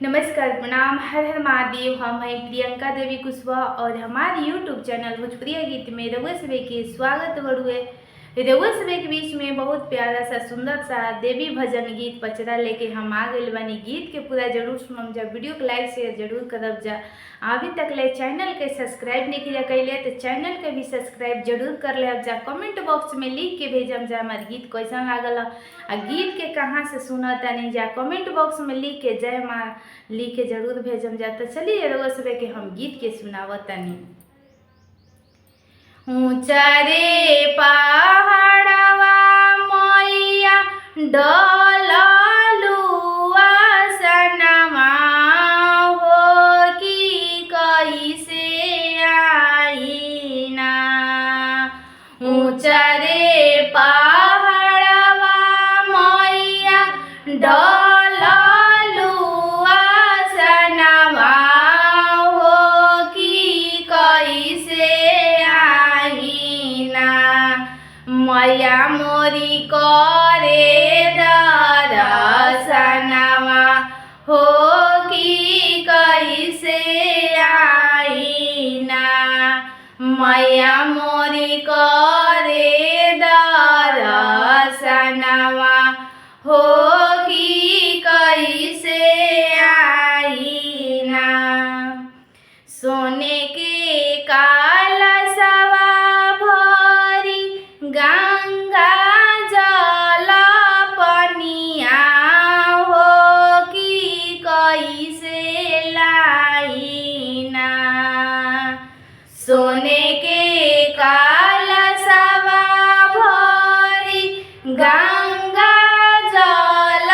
नमस्कार, प्रणाम, हर हर महादेव। हम हैं प्रियंका देवी कुशवाहा और हमारे यूट्यूब चैनल भोजपुरिया गीत में रउआ सभे के स्वागत बड़ुए। रउआ सभे के बीच में बहुत प्यारा सा सुंदर सा देवी भजन गीत पचरा लेके हम आ गए बानी। गीत के पूरा जरूर सुनम जा, वीडियो को लाइक शेयर जरूर करब जा। अभी तक ले चैनल के सब्सक्राइब नहीं किया कैले तो चैनल के भी सब्सक्राइब जरूर कर ले जा। कमेंट बॉक्स में लिख के भेजम जा हमारे गीत कैसन लागल आ गीत के कहाँ से सुनता नहीं जा, कमेंट बॉक्स में लिख के जय माँ लिख के जरूर भेजम जा। तो चलिए रउआ सभे के हम गीत के सुनावतनी। ऊंचा रे पहाड़वा मैया डललू आसनमा हो कि कैसे आईना। ऊंचा रे पहाड़वा मैया डललू आसनमा हो कि कैसे आईना। मैया मोरी करे दर्शनवा हो कि कैसे आईना। मैया मोरी करे दर्शनवा हो कि कैसे आईना। सोने के कलशवा भरी गंगा जल पनिया हो कि कैसे लाईना। सोने के कलशवा भरी गंगा जल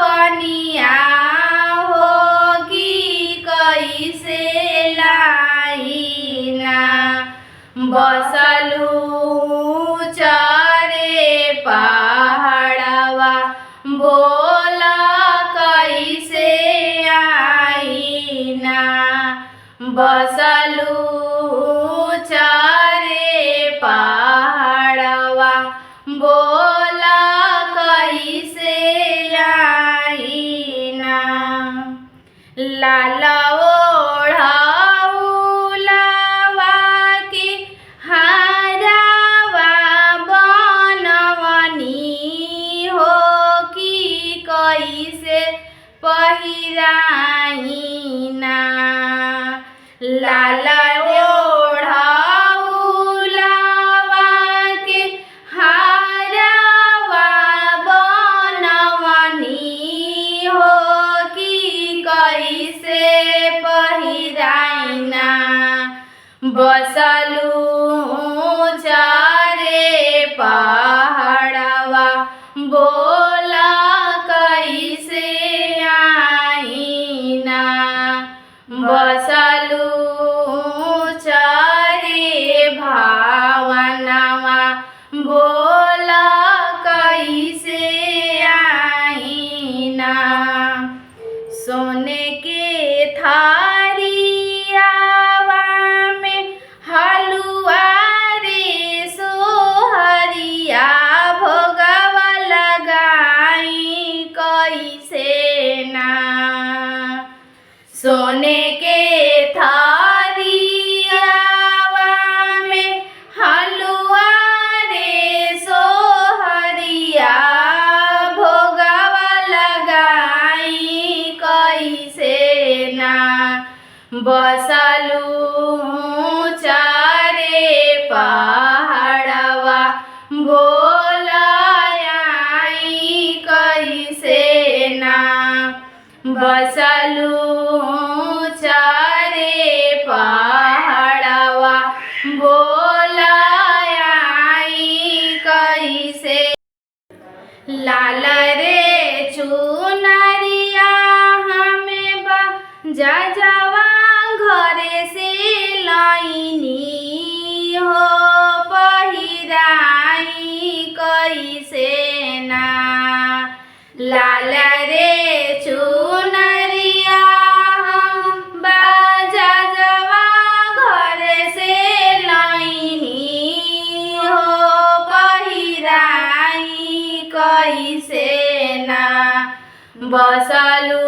पनिया हो कि कैसे लाईना। बसलू चरे पहाड़वा बोला कैसे आईना। बसलू चरे पहाड़वा बोला कैसे आईना। लाल ओढ़ौलवा के हारवा बनवनी हो कि कैसे पहिराईना। लाल ओढ़ौलवा के हारवा बनवनी हो कि कैसे पहिराईना। बसलू चरे पहाड़वा बोला कैसे आईना। बसलू चरे भावनवा बोला कैसे आईना। सोने के थारियावा में हलुआ रे सोहरिया भोगवा लगाई कैसे ना। सोने के थारियावा में हलुआ रे सोहरिया भोगवा लगाई कैसे ना। बसलू चरे पहाड़वा बोला आई कैसे ना। बसलू चरे पहाड़वा बोला आई कैसे। लाल रे चुनरिया हमें जा जवा घरे से लाइनी हो पहिराई कैसे ना। लाल रे चुनरिया हम बाजा जवा घरे से लाइनी हो पहिराई कैसे ना। बसलू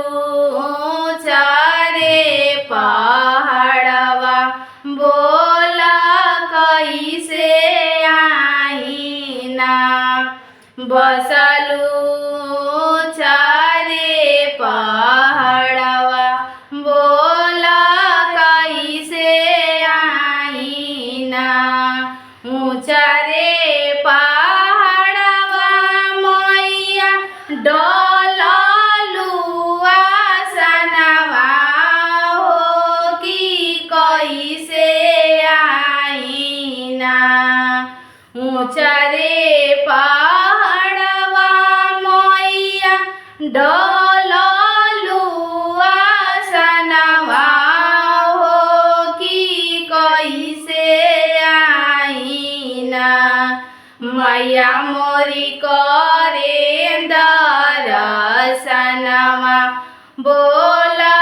मोरी करे दर्शनवा बोला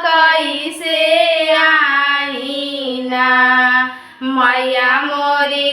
कैसे आईना मैया मोरी